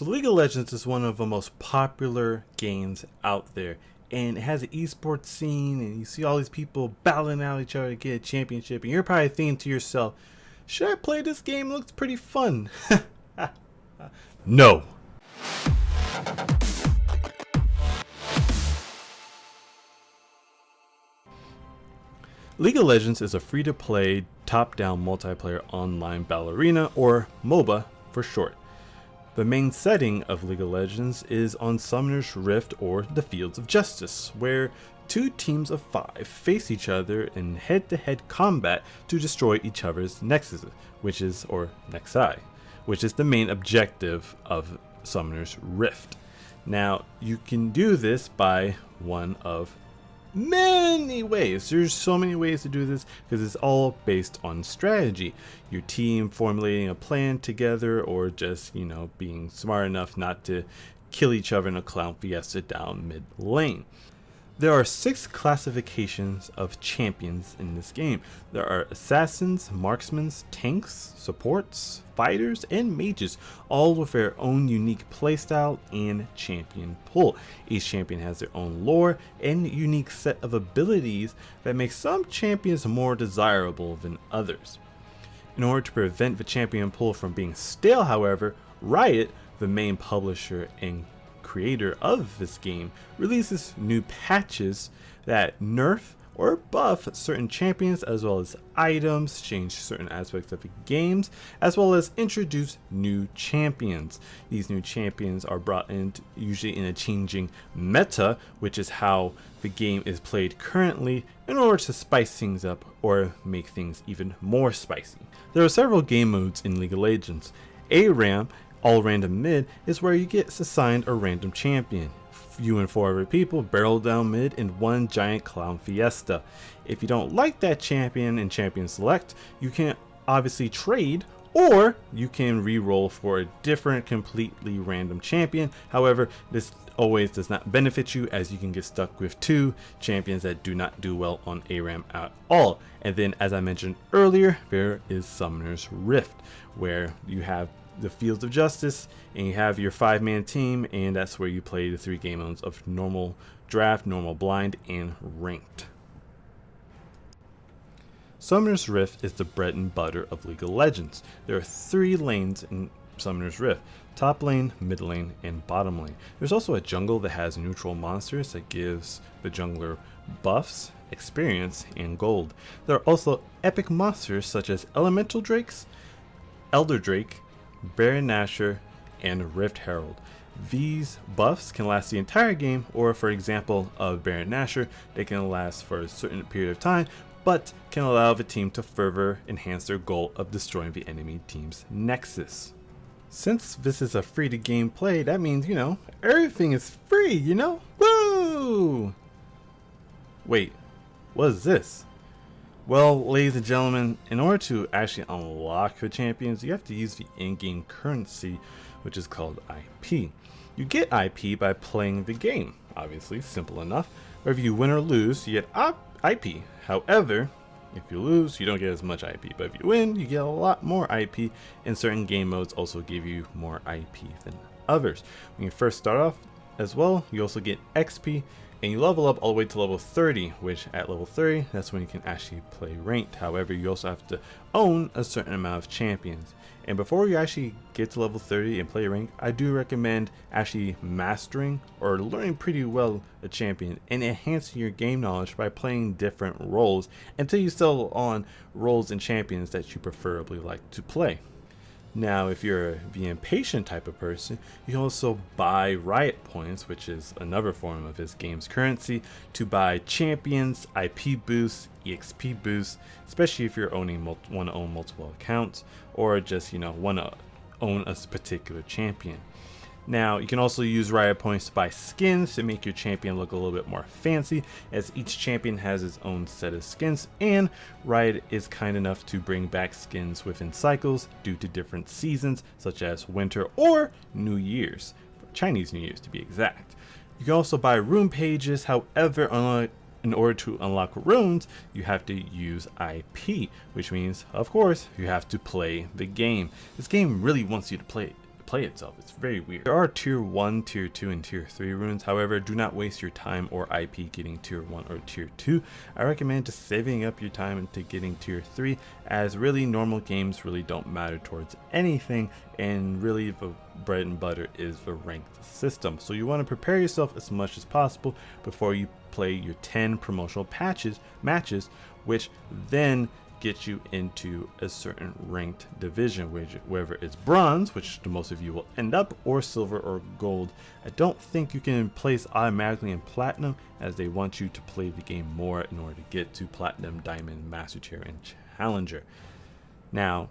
So League of Legends is one of the most popular games out there, and it has an esports scene, and you see all these people battling out each other to get a championship, and you're probably thinking to yourself, should I play this game? It looks pretty fun. No. League of Legends is a free-to-play, top-down multiplayer online battle arena, or MOBA for short. The main setting of League of Legends is on Summoner's Rift, or the Fields of Justice, where two teams of 5 face each other in head-to-head combat to destroy each other's nexuses, which is the main objective of Summoner's Rift. Now, you can do this by one of many ways. There's so many ways to do this because it's all based on strategy. Your team formulating a plan together, or just, being smart enough not to kill each other in a clown fiesta down mid lane. There are 6 classifications of champions in this game. There are assassins, marksmen, tanks, supports, fighters, and mages, all with their own unique playstyle and champion pool. Each champion has their own lore and unique set of abilities that make some champions more desirable than others. In order to prevent the champion pool from being stale, however, Riot, the main publisher and creator of this game, releases new patches that nerf or buff certain champions, as well as items, change certain aspects of the games, as well as introduce new champions. These new champions are brought in usually in a changing meta, which is how the game is played currently, in order to spice things up or make things even more spicy. There are several game modes in League of Legends. ARAM, all random mid, is where you get assigned a random champion. You and 4 other people barrel down mid in one giant clown fiesta. If you don't like that champion in champion select, you can obviously trade, or you can re-roll for a different completely random champion. However, this always does not benefit you, as you can get stuck with 2 champions that do not do well on ARAM at all. And then, as I mentioned earlier, there is Summoner's Rift, where you have the Fields of Justice, and you have your 5-man team, and that's where you play the 3 game modes of normal draft, normal blind, and ranked. Summoner's Rift is the bread and butter of League of Legends. There are 3 lanes in Summoner's Rift: top lane, mid lane, and bottom lane. There's also a jungle that has neutral monsters that gives the jungler buffs, experience, and gold. There are also epic monsters such as Elemental Drakes, Elder Drake, Baron Nashor, and Rift Herald. These buffs can last the entire game, or for example of Baron Nashor, they can last for a certain period of time, but can allow the team to further enhance their goal of destroying the enemy team's nexus. Since this is a free to game play, that means, everything is free, Woo! Wait, what is this? Well, ladies and gentlemen, in order to actually unlock the champions, you have to use the in-game currency, which is called IP. You get IP by playing the game, obviously, simple enough. Whether you win or lose, you get IP. However, if you lose, you don't get as much IP, but if you win, you get a lot more IP, and certain game modes also give you more IP than others. When you first start off as well, you also get XP, and you level up all the way to level 30, which at level 30, that's when you can actually play ranked. However, you also have to own a certain amount of champions. And before you actually get to level 30 and play ranked, I do recommend actually mastering or learning pretty well a champion and enhancing your game knowledge by playing different roles until you settle on roles and champions that you preferably like to play. Now, if you're the impatient type of person, you can also buy Riot Points, which is another form of this game's currency, to buy champions, IP boosts, EXP boosts, especially if you're want to own multiple accounts, or just, want to own a particular champion. Now, you can also use Riot Points to buy skins to make your champion look a little bit more fancy, as each champion has its own set of skins, and Riot is kind enough to bring back skins within cycles due to different seasons, such as winter or New Year's, Chinese New Year's to be exact. You can also buy rune pages. However, in order to unlock runes, you have to use IP, which means, of course, you have to play the game. This game really wants you to play play itself. It's very weird. There are tier 1, tier 2, and tier 3 runes. However, do not waste your time or IP getting tier 1 or tier 2. I recommend just saving up your time into getting tier 3, as really normal games really don't matter towards anything, and really the bread and butter is the ranked system. So you want to prepare yourself as much as possible before you play your 10 promotional matches, which then get you into a certain ranked division, which whether it's bronze, which the most of you will end up, or silver or gold. I don't think you can place automatically in platinum, as they want you to play the game more in order to get to platinum, diamond, master tier, and challenger. Now,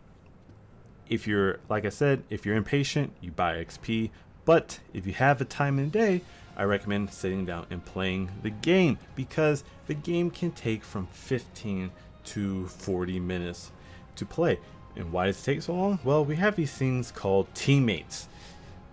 if you're, like I said, if you're impatient, you buy XP, but if you have the time in the day, I recommend sitting down and playing the game, because the game can take from 15 to 40 minutes to play. And why does it take so long? Well, we have these things called teammates.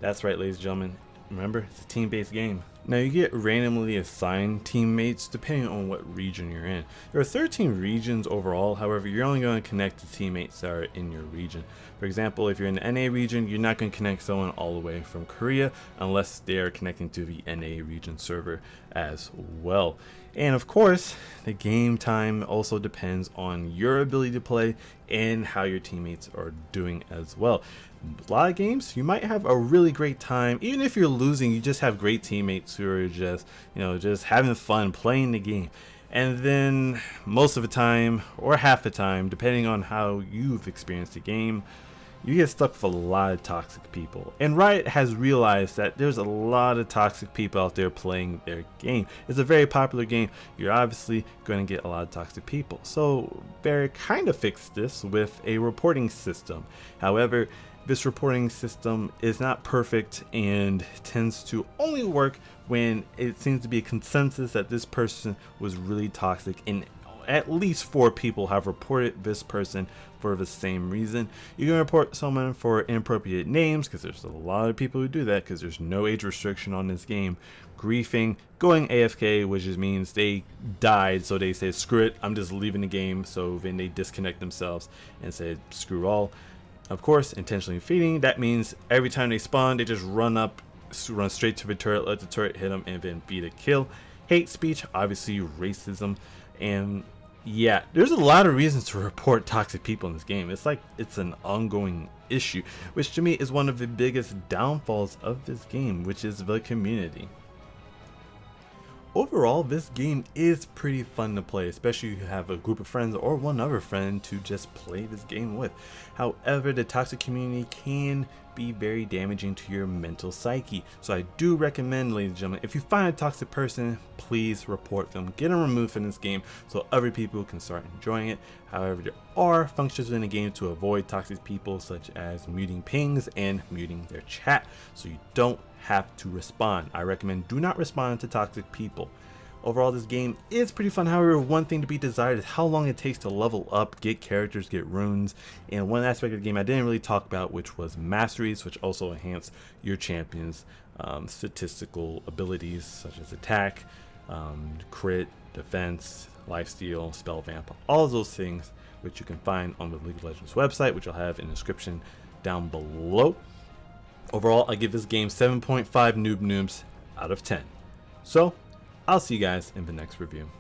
That's right, ladies and gentlemen. Remember, it's a team-based game. Now, you get randomly assigned teammates depending on what region you're in. There are 13 regions overall. However, you're only going to connect to teammates that are in your region. For example, if you're in the NA region, you're not going to connect someone all the way from Korea unless they're connecting to the NA region server as well. And of course, the game time also depends on your ability to play and how your teammates are doing as well. A lot of games, you might have a really great time. Even if you're losing, you just have great teammates who are just, just having fun playing the game. And then most of the time, or half the time, depending on how you've experienced the game, you get stuck with a lot of toxic people. And Riot has realized that there's a lot of toxic people out there playing their game. It's a very popular game. You're obviously going to get a lot of toxic people. So Barry kind of fixed this with a reporting system. However, this reporting system is not perfect and tends to only work when it seems to be a consensus that this person was really toxic, and at least 4 people have reported this person for the same reason. You can report someone for inappropriate names, because there's a lot of people who do that, because there's no age restriction on this game. Griefing, going AFK, which just means they died, so they said screw it, I'm just leaving the game. So then they disconnect themselves and said screw all. Of course, intentionally feeding, that means every time they spawn, they just run straight to the turret, let the turret hit them, and then beat a kill. Hate speech, obviously racism, and yeah, there's a lot of reasons to report toxic people in this game. It's like it's an ongoing issue, which to me is one of the biggest downfalls of this game, which is the community. Overall, this game is pretty fun to play, especially if you have a group of friends or one other friend to just play this game with. However, the toxic community can be very damaging to your mental psyche. So I do recommend, ladies and gentlemen, if you find a toxic person, please report them, get them removed from this game so other people can start enjoying it. However, there are functions in the game to avoid toxic people, such as muting pings and muting their chat, so you don't have to respond. I recommend do not respond to toxic people. Overall, this game is pretty fun. However, one thing to be desired is how long it takes to level up, get characters, get runes, and one aspect of the game I didn't really talk about, which was masteries, which also enhance your champion's statistical abilities, such as attack, crit, defense, lifesteal, spell vamp, all of those things, which you can find on the League of Legends website, which I'll have in the description down below. Overall, I give this game 7.5 noob noobs out of 10. So, I'll see you guys in the next review.